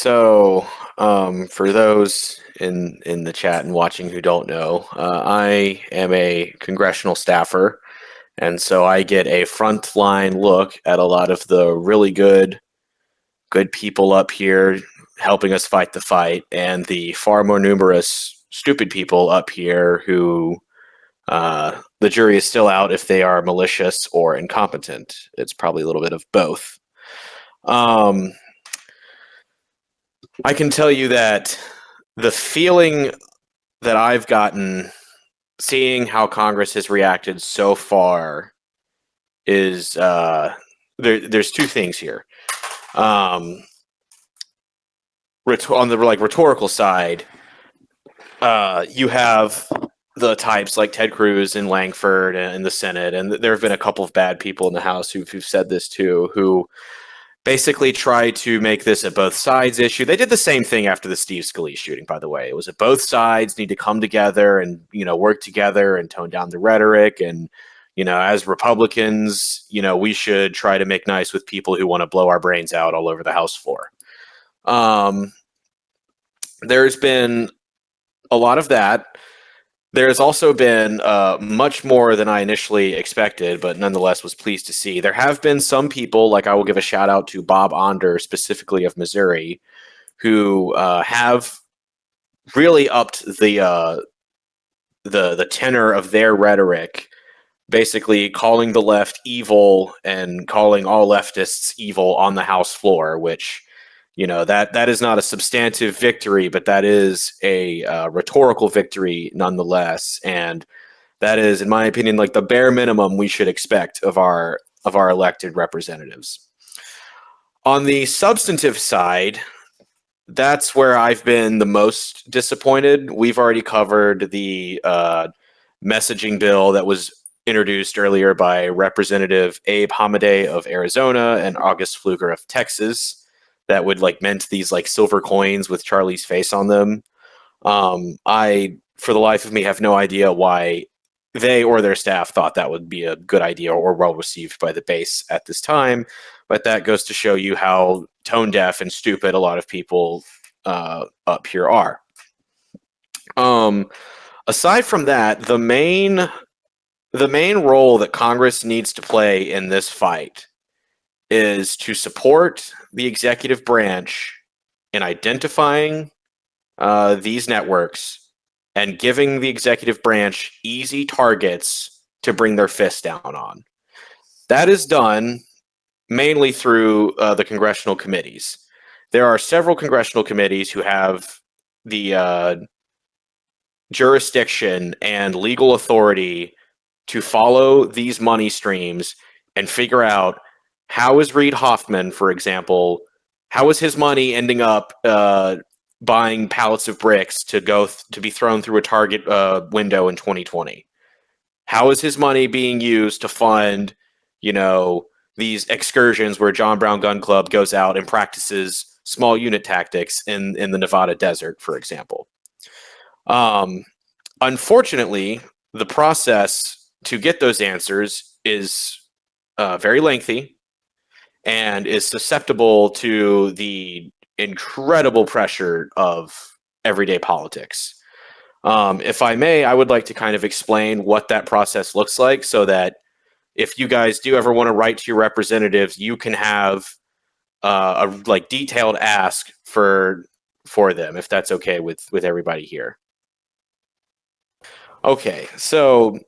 For those in the chat and watching who don't know, I am a congressional staffer, and so I get a frontline look at a lot of the really good people up here helping us fight the fight, and the far more numerous stupid people up here who the jury is still out if they are malicious or incompetent. It's probably a little bit of both. I can tell you that the feeling that I've gotten seeing how Congress has reacted so far is there's two things here. On the rhetorical side, you have the types like Ted Cruz and Langford in the Senate, and there have been a couple of bad people in the House who've said this too, who basically try to make this a both sides issue. They did the same thing after the Steve Scalise shooting, by the way. It was a both sides need to come together and, work together and tone down the rhetoric. And, as Republicans, we should try to make nice with people who want to blow our brains out all over the House floor. There's been a lot of that. There's also been much more than I initially expected, but nonetheless was pleased to see. There have been some people, like I will give a shout out to Bob Onder, specifically of Missouri, who have really upped the tenor of their rhetoric, basically calling the left evil and calling all leftists evil on the House floor, which that is not a substantive victory, but that is a rhetorical victory nonetheless, and that is, in my opinion, like the bare minimum we should expect of our elected representatives. On the substantive side, that's where I've been the most disappointed. We've already covered the messaging bill that was introduced earlier by Representative Abe Hamadeh of Arizona and August Pfluger of Texas. That would mint these silver coins with Charlie's face on them. I, for the life of me, have no idea why they or their staff thought that would be a good idea or well received by the base at this time. But that goes to show you how tone deaf and stupid a lot of people up here are. Aside from that, the main role that Congress needs to play in this fight is to support the executive branch in identifying these networks and giving the executive branch easy targets to bring their fist down on. That is done mainly through the congressional committees. There are several congressional committees who have the jurisdiction and legal authority to follow these money streams and figure out how is Reid Hoffman, for example, how is his money ending up buying pallets of bricks to be thrown through a Target window in 2020? How is his money being used to fund, these excursions where John Brown Gun Club goes out and practices small unit tactics in the Nevada desert, for example? Unfortunately, the process to get those answers is very lengthy and is susceptible to the incredible pressure of everyday politics. If I may, I would like to kind of explain what that process looks like so that if you guys do ever want to write to your representatives, you can have a detailed ask for them, if that's okay with everybody here. Okay, so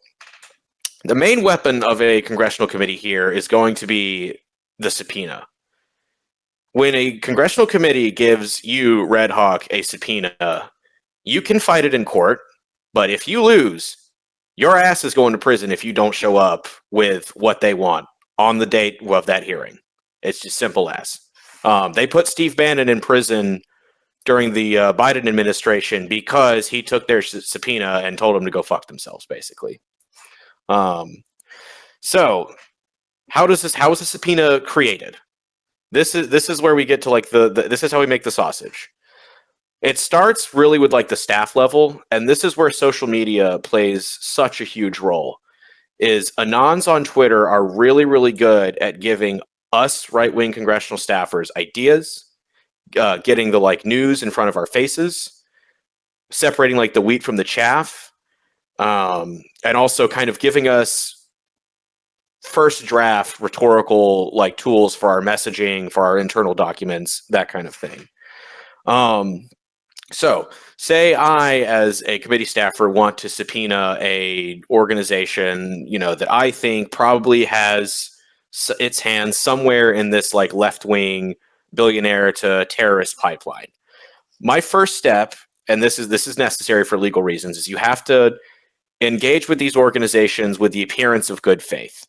the main weapon of a congressional committee here is going to be the subpoena. When a congressional committee gives you, Red Hawk, a subpoena, you can fight it in court, but if you lose, your ass is going to prison if you don't show up with what they want on the date of that hearing. It's just simple as. They put Steve Bannon in prison during the Biden administration because he took their subpoena and told them to go fuck themselves, basically. So how is the subpoena created? This is where we get to this is how we make the sausage. It starts really with the staff level, and this is where social media plays such a huge role. Is Anons on Twitter are really, really good at giving us right-wing congressional staffers ideas getting the like news in front of our faces, separating like the wheat from the chaff, and also kind of giving us first draft rhetorical like tools for our messaging, for our internal documents, that kind of thing. So say I, as a committee staffer, want to subpoena a organization, that I think probably has its hands somewhere in this like left-wing billionaire to terrorist pipeline. My first step, and this is necessary for legal reasons, is you have to engage with these organizations with the appearance of good faith.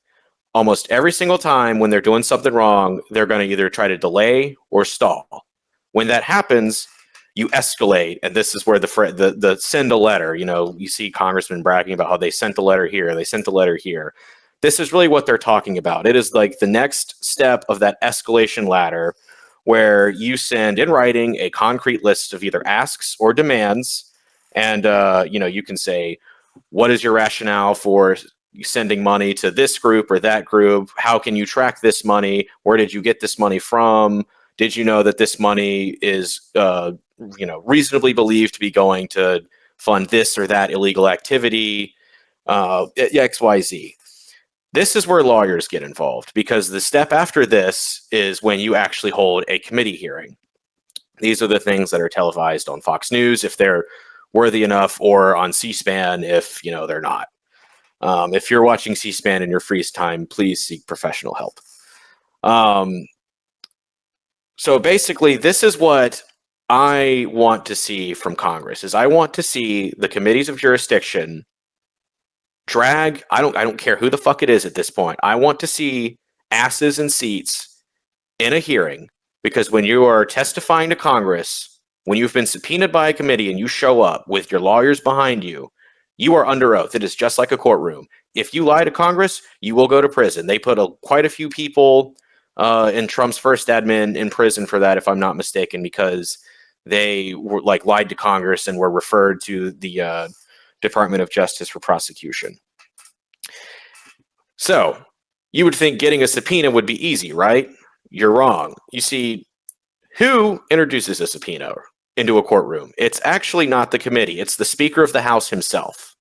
Almost every single time when they're doing something wrong, they're going to either try to delay or stall. When that happens, you escalate, and this is where the send a letter. You see congressmen bragging about how they sent a letter here, they sent a letter here. This is really what they're talking about. It is like the next step of that escalation ladder, where you send in writing a concrete list of either asks or demands, and you can say, what is your rationale for sending money to this group or that group? How can you track this money? Where did you get this money from? Did you know that this money is reasonably believed to be going to fund this or that illegal activity? XYZ. This is where lawyers get involved, because the step after this is when you actually hold a committee hearing. These are the things that are televised on Fox News if they're worthy enough, or on C-SPAN if they're not. If you're watching C-SPAN in your free time, please seek professional help. So basically, this is what I want to see from Congress. Is I want to see the committees of jurisdiction drag. I don't care who the fuck it is at this point. I want to see asses and seats in a hearing, because when you are testifying to Congress, when you've been subpoenaed by a committee and you show up with your lawyers behind you, you are under oath. It is just like a courtroom. If you lie to Congress, you will go to prison. They put quite a few people in Trump's first admin in prison for that, if I'm not mistaken, because they were lied to Congress and were referred to the Department of Justice for prosecution. So you would think getting a subpoena would be easy, right? You're wrong. You see, who introduces a subpoena into a courtroom? It's actually not the committee. It's the Speaker of the House himself.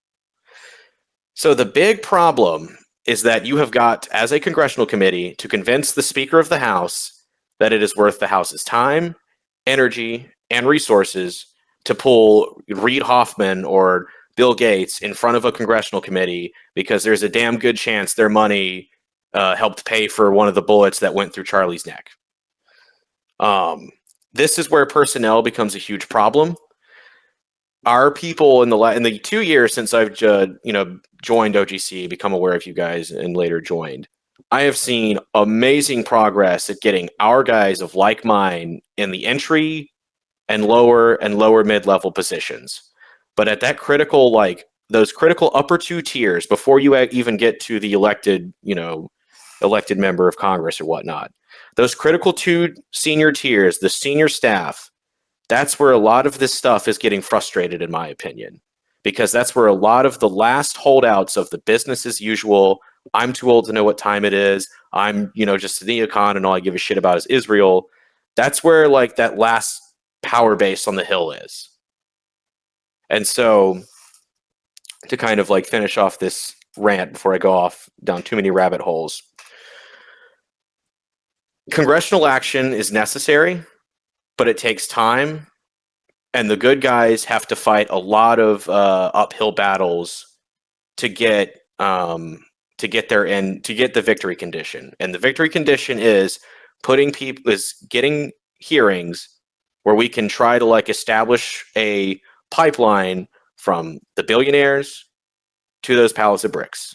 So the big problem is that you have got, as a congressional committee, to convince the Speaker of the House that it is worth the House's time, energy, and resources to pull Reid Hoffman or Bill Gates in front of a congressional committee, because there's a damn good chance their money helped pay for one of the bullets that went through Charlie's neck. This is where personnel becomes a huge problem. Our people in the 2 years since I've joined OGC, become aware of you guys, and later joined, I have seen amazing progress at getting our guys of like mind in the entry and lower mid-level positions. But at that critical, those critical upper two tiers, before you even get to the elected member of Congress or whatnot, those critical two senior tiers, the senior staff, that's where a lot of this stuff is getting frustrated, in my opinion, because that's where a lot of the last holdouts of the business as usual, I'm too old to know what time it is, I'm just a neocon and all I give a shit about is Israel, that's where that last power base on the hill is. And so, to kind of finish off this rant before I go off down too many rabbit holes, congressional action is necessary, but it takes time, and the good guys have to fight a lot of uphill battles to get the victory condition. And the victory condition is getting hearings where we can try to establish a pipeline from the billionaires to those pallets of bricks.